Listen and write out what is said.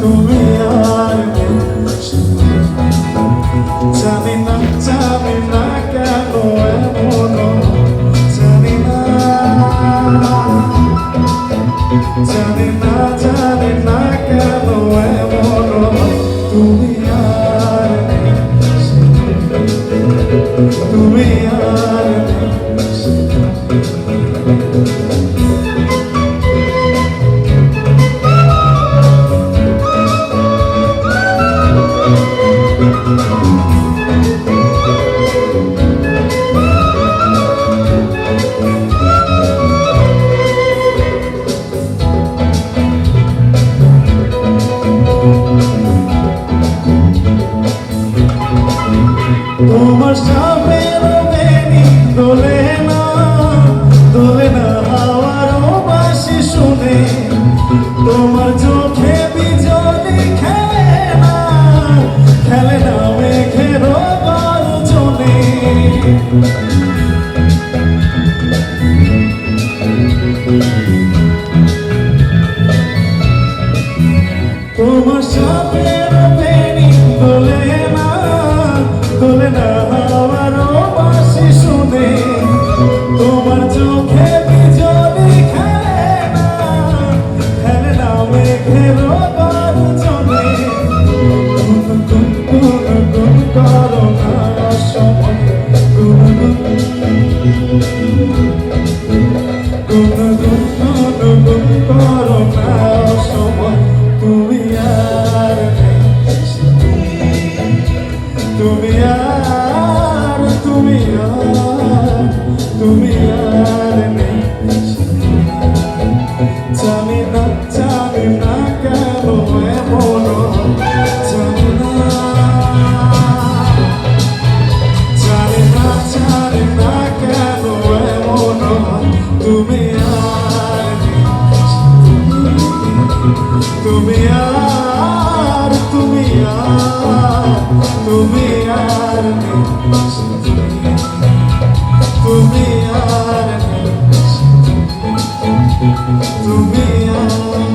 তুমি আর নেই। জানি না কেন এমন, জানি না কেন এমন, তুমি আর নেই, তুমি আর নেই। তোমার সাপের বেনি দোলে না হাওয়ার বাঁশি শুনে, তোমার চোখে বিজলি খেলে না মেঘের গর্জনে। তোমার সাপের বেনি দোলে না হাওয়ার বাঁশি শুনে, তোমার চোখে বিজলি খেলে না মেঘের গর্জনে। গুনগুন করো না সময়, গুনগুন করো না সময়, তুমি আর নেই, তুমি আর নেই। জানি না কেন এমন, জানি না কেন এমন, তুমি আর নেই, তুমি আর নেই, তুমি আর